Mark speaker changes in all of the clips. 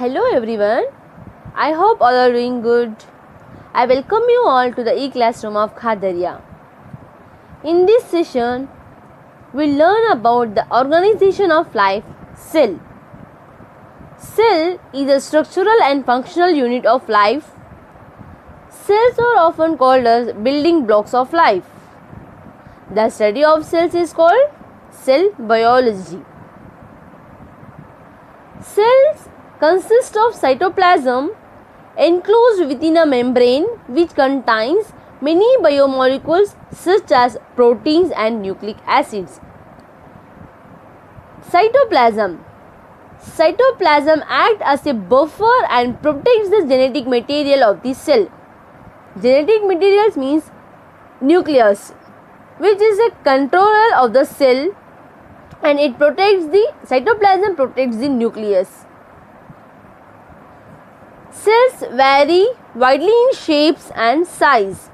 Speaker 1: Hello everyone, I hope all are doing good. I welcome you all to the e-classroom of Khadariya. In this session, we'll learn about the organization of life, cell. Cell is a structural and functional unit of life. Cells are often called as building blocks of life. The study of cells is called cell biology. Cells consist of cytoplasm enclosed within a membrane which contains many biomolecules such as proteins and nucleic acids. Cytoplasm acts as a buffer and protects the genetic material of the cell. Genetic materials means nucleus, which is a controller of the cell, and it protects the cytoplasm protects the nucleus. Cells vary widely in shapes and size.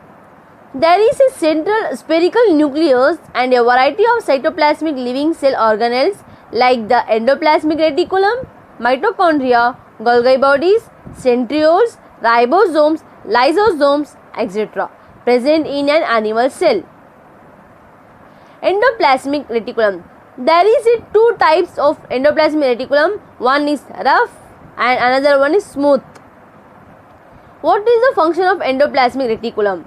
Speaker 1: There is a central spherical nucleus and a variety of cytoplasmic living cell organelles like the endoplasmic reticulum, mitochondria, Golgi bodies, centrioles, ribosomes, lysosomes, etc. present in an animal cell. Endoplasmic reticulum. There is two types of endoplasmic reticulum. One is rough and another one is smooth. What is the function of endoplasmic reticulum?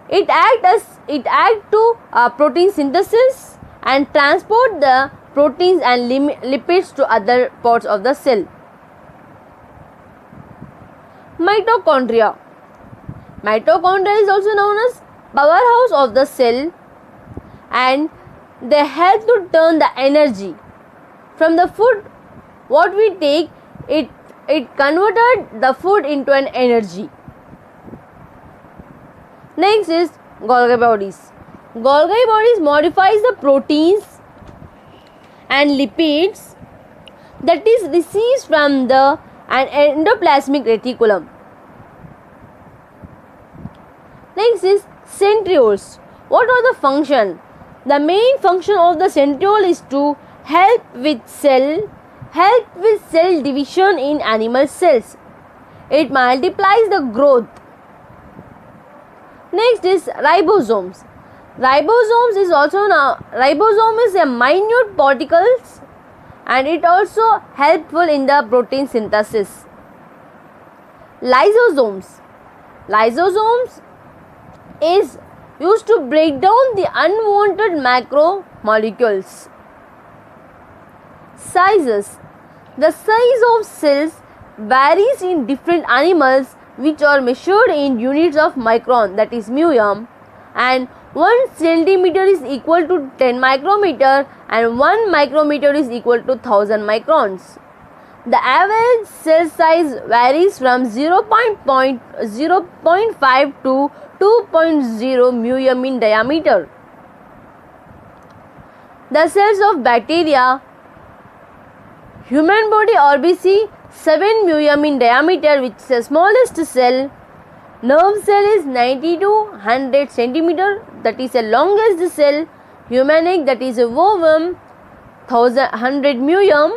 Speaker 1: It acts to protein synthesis and transport the proteins and lipids to other parts of the cell. Mitochondria. Mitochondria is also known as powerhouse of the cell, and they help to turn the energy from the food what we take. It converted the food into an energy. Next is Golgi bodies. Golgi bodies modifies the proteins and lipids that is received from the endoplasmic reticulum. Next is centrioles. What are the function? The main function of the centriole is to help with cell division in animal cells. It multiplies the growth. Next is ribosomes. Ribosome is a minute particles and it also helpful in the protein synthesis. Lysosomes is used to break down the unwanted macromolecules. Sizes. The size of cells varies in different animals, which are measured in units of micron, that is μm, and 1 centimeter is equal to 10 micrometer and 1 micrometer is equal to 1000 microns. The average cell size varies from 0.5 to 2.0 μm in diameter. The cells of bacteria. Human body RBC 7 μm in diameter, which is the smallest cell. Nerve cell is 90 to 100 centimeter, that is the longest cell. Human egg, that is a ovum, 100 μm.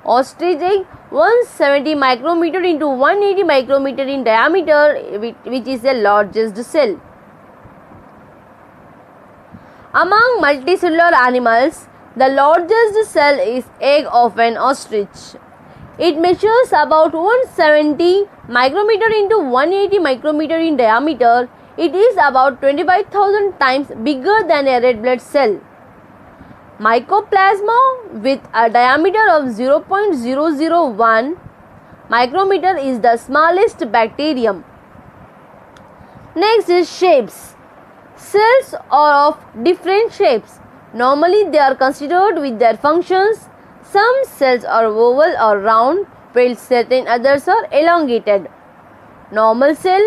Speaker 1: Ostrich egg 170 micrometer into 180 micrometer in diameter, which is the largest cell. Among multicellular animals, the largest cell is egg of an ostrich. It measures about 170 micrometer into 180 micrometer in diameter. It is about 25,000 times bigger than a red blood cell. Mycoplasma, with a diameter of 0.001 micrometer, is the smallest bacterium. Next is shapes. Cells are of different shapes. Normally they are considered with their functions. Some cells are oval or round, while certain others are elongated. Normal cell,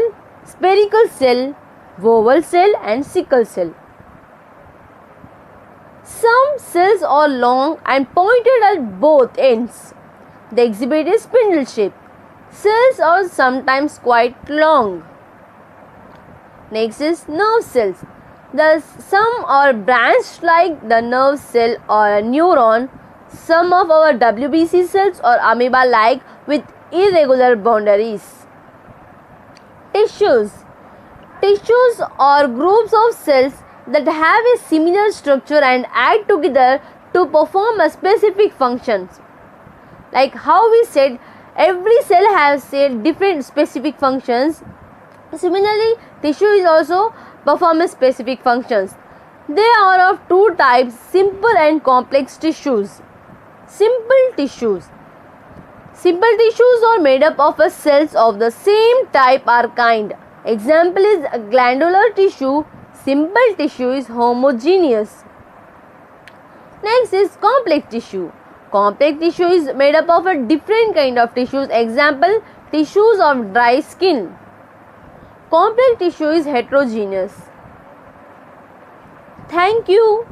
Speaker 1: spherical cell, oval cell and sickle cell. Some cells are long and pointed at both ends. They exhibit a spindle shape. Cells are sometimes quite long. Next is nerve cells. Some are branched like the nerve cell or a neuron. Some of our WBC cells are amoeba-like with irregular boundaries. Tissues. Tissues are groups of cells that have a similar structure and act together to perform a specific functions. Like how we said, every cell has different specific functions. Similarly, tissue is also perform specific functions. They are of two types, simple and complex tissues. Simple tissues. Simple tissues are made up of cells of the same type or kind. Example is glandular tissue. Simple tissue is homogeneous. Next is complex tissue. Complex tissue is made up of a different kind of tissues. Example, tissues of dry skin. Complex tissue is heterogeneous. Thank you.